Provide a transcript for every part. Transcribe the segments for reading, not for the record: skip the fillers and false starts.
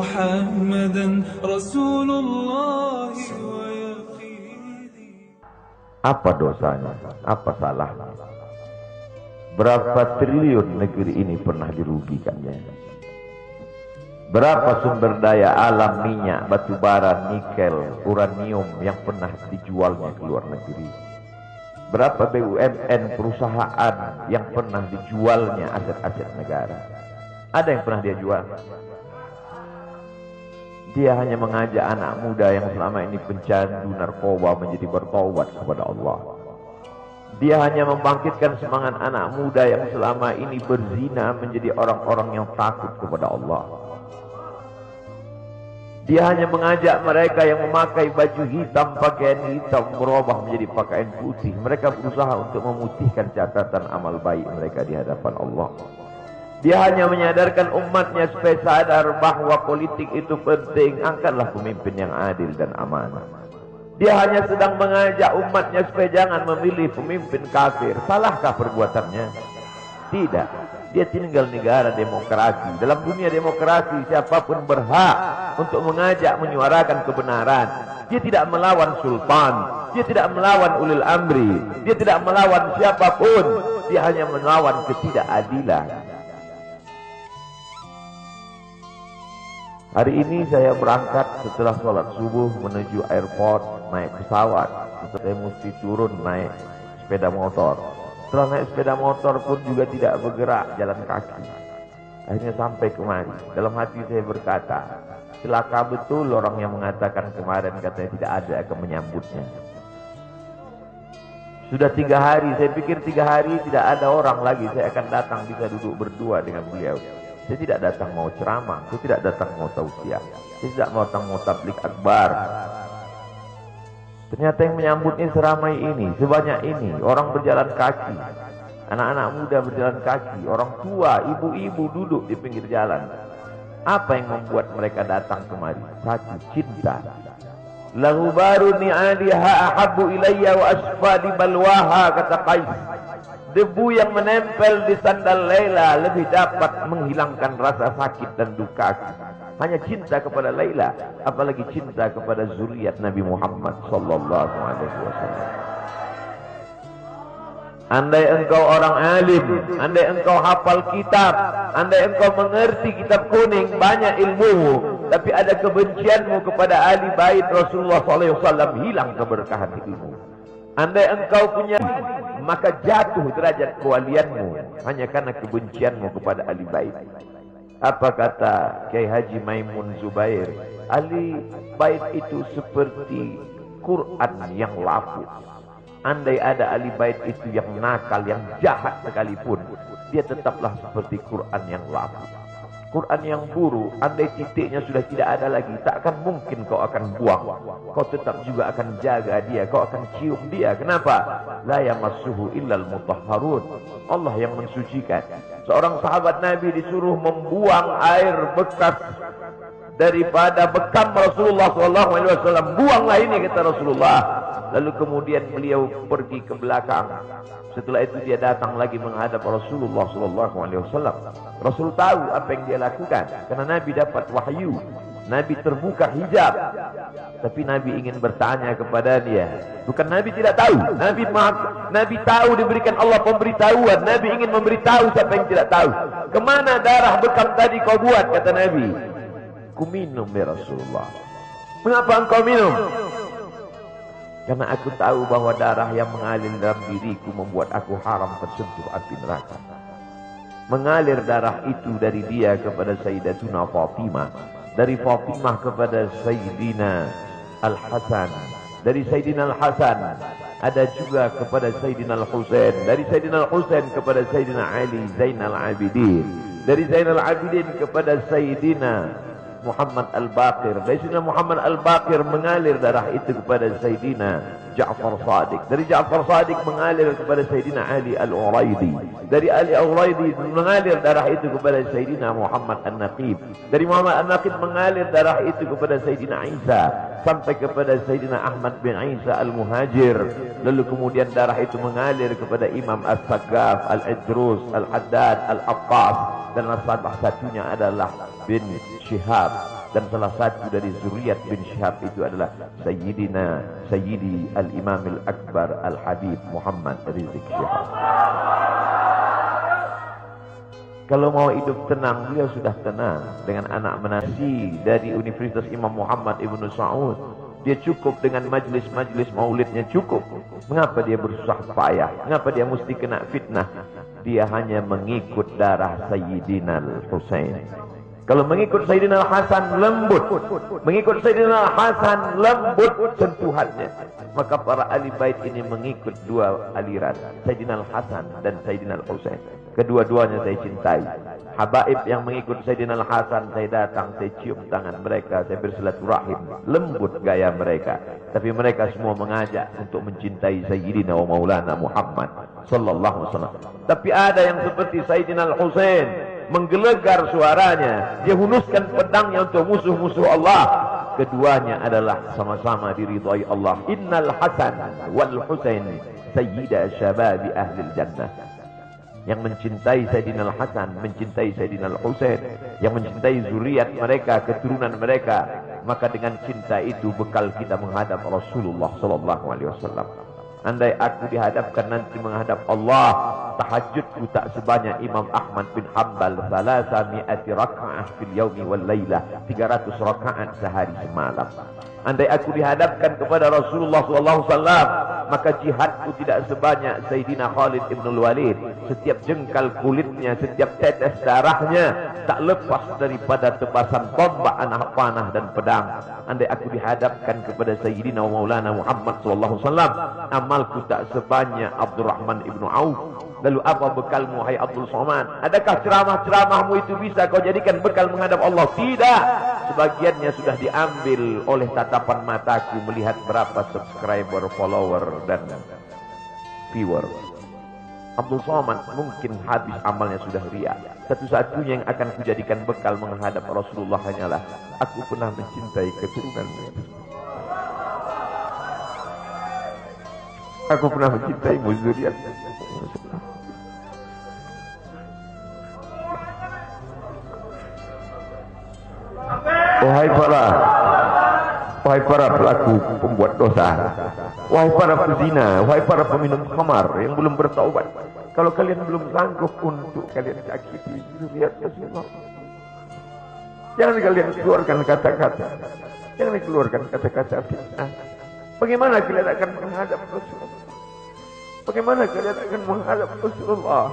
محمدا رسول الله ويقيني. Apa dosanya? Apa salahnya? Berapa triliun negeri ini pernah dirugikannya? Berapa sumber daya alam, minyak, batu bara, nikel, uranium yang pernah dijualnya ke luar negeri? Berapa BUMN perusahaan yang pernah dijualnya aset-aset negara? Ada yang pernah dia jual? Dia hanya mengajak anak muda yang selama ini pencandu narkoba menjadi bertaubat kepada Allah. Dia hanya membangkitkan semangat anak muda yang selama ini berzina menjadi orang-orang yang takut kepada Allah. Dia hanya mengajak mereka yang memakai baju hitam, pakaian hitam, merubah menjadi pakaian putih. Mereka berusaha untuk memutihkan catatan amal baik mereka di hadapan Allah. Dia hanya menyadarkan umatnya supaya sadar bahwa politik itu penting. Angkatlah pemimpin yang adil dan amanah. Dia hanya sedang mengajak umatnya supaya jangan memilih pemimpin kafir. Salahkah perbuatannya? Tidak. Dia tinggal negara demokrasi. Dalam dunia demokrasi, siapapun berhak untuk mengajak menyuarakan kebenaran. Dia tidak melawan sultan, dia tidak melawan ulil amri, dia tidak melawan siapapun. Dia hanya melawan ketidakadilan. Hari ini saya berangkat setelah sholat subuh menuju airport, naik pesawat. Saya mesti turun naik sepeda motor. Setelah naik sepeda motor pun juga tidak bergerak, jalan kaki. Akhirnya sampai kemari. Dalam hati saya berkata, celaka betul orang yang mengatakan kemarin katanya tidak ada akan menyambutnya. Sudah 3 hari, saya pikir 3 hari tidak ada orang lagi. Saya akan datang bisa duduk berdua dengan beliau. Saya tidak datang mau ceramah, saya tidak datang mau tausiah, saya tidak datang mau tablik akbar. Ternyata yang menyambutnya seramai ini, sebanyak ini, orang berjalan kaki, anak-anak muda berjalan kaki, orang tua, ibu-ibu duduk di pinggir jalan. Apa yang membuat mereka datang kemari? Satu, cinta. Lahu baru ni'aliha ahabbu ilayya wa asfadi balwaha, kata Qais. Debu yang menempel di sandal Laila lebih dapat menghilangkan rasa sakit dan duka. Hanya cinta kepada Laila, apalagi cinta kepada zuriat Nabi Muhammad sallallahu alaihi wasallam. Andai engkau orang alim, andai engkau hafal kitab, andai engkau mengerti kitab kuning, banyak ilmumu, tapi ada kebencianmu kepada ahli bait Rasulullah sallallahu alaihi wasallam, hilang keberkahan ilmu. Andai engkau punya, maka jatuh derajat kewalianmu hanya karena kebencianmu kepada ahli bait. Apa kata Kiai Haji Maimun Zubair? Ahli bait itu seperti Quran yang lapuk. Andai ada ahli bait itu yang nakal, yang jahat sekalipun, dia tetaplah seperti Quran yang lapuk. Quran yang buruk, andai titiknya sudah tidak ada lagi, tak akan mungkin kau akan buang. Kau tetap juga akan jaga dia, kau akan cium dia. Kenapa? La yamassuhu illal mutahharun. Allah yang mensucikan. Seorang sahabat Nabi disuruh membuang air bekas daripada bekam Rasulullah SAW. Buanglah ini, kata Rasulullah. Lalu kemudian beliau pergi ke belakang. Setelah itu dia datang lagi menghadap Rasulullah SAW. Rasul tahu apa yang dia lakukan, karena Nabi dapat wahyu. Nabi terbuka hijab, tapi Nabi ingin bertanya kepada dia. Bukan Nabi tidak tahu, Nabi tahu, diberikan Allah pemberitahuan. Nabi ingin memberitahu siapa yang tidak tahu. Kemana darah bekam tadi kau buat, kata Nabi. Ku minum ya Rasulullah. Mengapa engkau minum? Karena aku tahu bahwa darah yang mengalir dalam diriku membuat aku haram tersentuh api neraka. Mengalir darah itu dari dia kepada Sayyidatuna Fatimah, dari Fatimah kepada Sayyidina Al-Hasan, dari Sayyidina Al-Hasan ada juga kepada Sayyidina Al-Husain, dari Sayyidina Al-Husain kepada Sayyidina Ali Zainal Abidin, dari Zainal Abidin kepada Sayyidina Muhammad Al-Baqir, dari Sayyidina Muhammad Al-Baqir mengalir darah itu kepada Sayyidina Ja'far Sadiq, dari Ja'far Sadiq mengalir kepada Sayyidina Ali Al-Uraidi, dari Ali Al-Uraidi mengalir darah itu kepada Sayyidina Muhammad An-Naqib, dari Muhammad An-Naqib mengalir darah itu kepada Sayyidina Isa, sampai kepada Sayyidina Ahmad bin Isa Al-Muhajir. Lalu kemudian darah itu mengalir kepada Imam As-Saggaf, Al-Idrus, Al-Haddad, Al-Aqqas, dan salah satunya adalah bin Syihab. Dan salah satu dari zuriat bin Syihab itu adalah Sayyidi Al-Imam Al-Akbar Al-Habib Muhammad Rizik Syihab. Kalau mau hidup tenang, beliau sudah tenang dengan anak menasi dari Universitas Imam Muhammad Ibn Saud. Dia cukup dengan majlis-majlis maulidnya cukup. Mengapa dia bersusah payah? Mengapa dia mesti kena fitnah? Dia hanya mengikut darah Sayyidina Al-Husain. Kalau mengikut Sayyidina Al-Hasan lembut, mengikut Sayyidina Al-Hasan lembut sentuhannya. Maka para ahli bait ini mengikut dua aliran, Sayyidina Al-Hasan dan Sayyidina Al-Husain. Kedua-duanya saya cintai. Habaib yang mengikut Sayyidina Al-Hasan, saya datang, saya cium tangan mereka, saya bersilaturahim, lembut gaya mereka. Tapi mereka semua mengajak untuk mencintai Sayyidina wa Maulana Muhammad sallallahu alaihi wasallam. Tapi ada yang seperti Sayyidina Al-Husain, menggelegar suaranya, dia hunuskan pedangnya untuk musuh-musuh Allah. Keduanya adalah sama-sama diridhai Allah. Innal Hasan wal Husain sayyida syababi ahlil jannah. Yang mencintai Sayyidina Al-Hasan, mencintai Sayyidina Al-Husain, yang mencintai zuriat mereka, keturunan mereka, maka dengan cinta itu bekal kita menghadap Rasulullah sallallahu alaihi wasallam. Andai aku dihadapkan nanti menghadap Allah, tahajudku tak sebanyak Imam Ahmad bin Hanbal, 300 raka'ah fil yaumi wal lailah, 300 rakaat sehari semalam. Andai aku dihadapkan kepada Rasulullah SAW, maka jihadku tidak sebanyak Sayyidina Khalid ibn Walid. Setiap jengkal kulitnya, setiap tetes darahnya tak lepas daripada tebasan tombak, anak panah dan pedang. Andai aku dihadapkan kepada Sayyidina Maulana Muhammad SAW, amalku tak sebanyak Abdurrahman ibn Auf. Lalu apa bekalmu, hai Abdul Somad? Adakah ceramah-ceramahmu itu bisa kau jadikan bekal menghadap Allah? Tidak. Sebagiannya sudah diambil oleh tatapan mataku melihat berapa subscriber, follower, dan viewer. Abdul Somad mungkin habis amalnya sudah ria. Satu-satunya yang akan kujadikan bekal menghadap Rasulullah hanyalah aku pernah mencintai keturunanmu. Aku pernah mencintai zuriatmu. Wahai para pelaku pembuat dosa, wahai para pezina, wahai para peminum khamar yang belum bertaubat, kalau kalian belum sanggup untuk kalian sakiti zuriat Rasulullah, jangan kalian keluarkan kata-kata, jangan keluarkan kata-kata fitnah. Bagaimana kalian akan menghadap Rasulullah? Bagaimana kalian akan menghadap Rasulullah?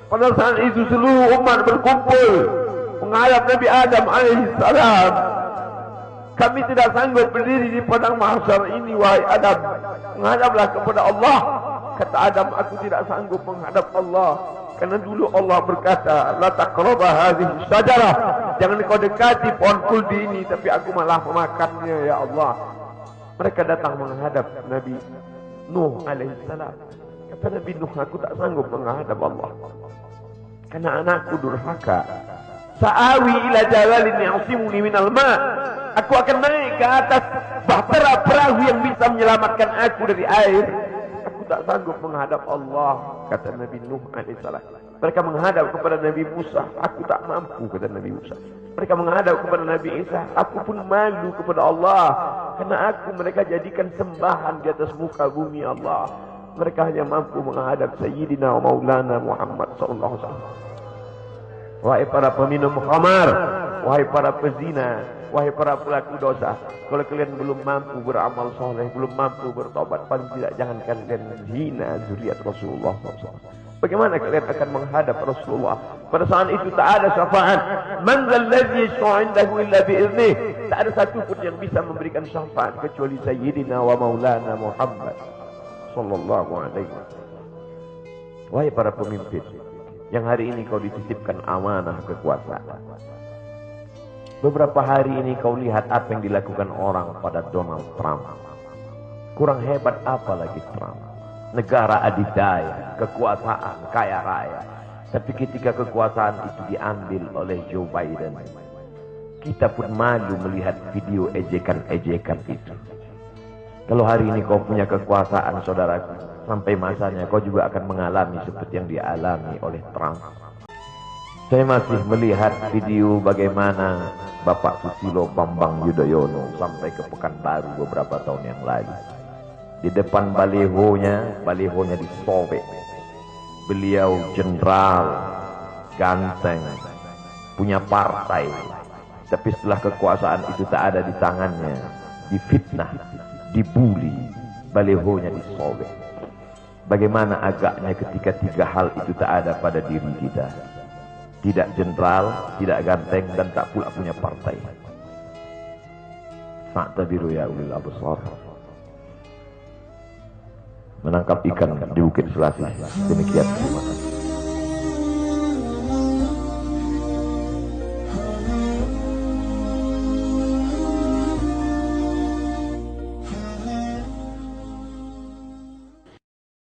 Pada saat itu seluruh umat berkumpul menghadap Nabi Adam alaihissalam. Kami tidak sanggup berdiri di padang mahsyar ini, wahai Adam. Menghadaplah kepada Allah. Kata Adam, aku tidak sanggup menghadap Allah. Karena dulu Allah berkata, la taqraba hadhihi syajarah. Jangan kau dekati pohon kuldi ini, tapi aku malah memakannya, ya Allah. Mereka datang menghadap Nabi Nuh alaihissalam. Kata Nabi Nuh, aku tak sanggup menghadap Allah. Karena anakku durhaka. Sa'awi ila jalalin ya'simuni minal ma'. Aku akan naik ke atas bahtera perahu yang bisa menyelamatkan aku dari air. Aku tak sanggup menghadap Allah, kata Nabi Nuh alaihissalam. Mereka menghadap kepada Nabi Musa, aku tak mampu, kata Nabi Musa. Mereka menghadap kepada Nabi Isa, aku pun malu kepada Allah, karena aku mereka jadikan sembahan di atas muka bumi Allah. Mereka hanya mampu menghadap Sayyidina wa Maulana Muhammad sallallahu alaihi wasallam. Wahai para peminum khamar, wahai para pezina, wahai para pelaku dosa, kalau kalian belum mampu beramal soleh, belum mampu bertobat, paling tidak jangan kalian zina zuriat Rasulullah SAW. Bagaimana kalian akan menghadap Rasulullah? Pada saat itu tak ada syafaat. Man dzalladzi yashfa'u 'indahu illa bi'iznih. Tak ada satu pun yang bisa memberikan syafaat kecuali Sayyidina wa Maulana Muhammad sallallahu alaihi wasallam. Wahai para pemimpin, yang hari ini kau dititipkan amanah kekuasaan. Beberapa hari ini kau lihat apa yang dilakukan orang pada Donald Trump. Kurang hebat apa lagi Trump? Negara adidaya, kekuasaan, kaya raya. Tapi ketika kekuasaan itu diambil oleh Joe Biden, kita pun malu melihat video ejekan-ejekan itu. Kalau hari ini kau punya kekuasaan, saudaraku, sampai masanya kau juga akan mengalami seperti yang dialami oleh Trump. Saya masih melihat video bagaimana Bapak Susilo Bambang Yudhoyono sampai ke Pekanbaru beberapa tahun yang lalu. Di depan balihonya disobek. Beliau jenderal, ganteng, punya partai. Tapi setelah kekuasaan itu tak ada di tangannya, difitnah, dibuli, balihonya disobek. Bagaimana agaknya ketika tiga hal itu tak ada pada diri kita. Tidak jenderal, tidak ganteng, dan tak pula punya partai. Fa'tabiru ya ulil absar. Menangkap ikan di Bukit Selasih. Demikian, terima kasih.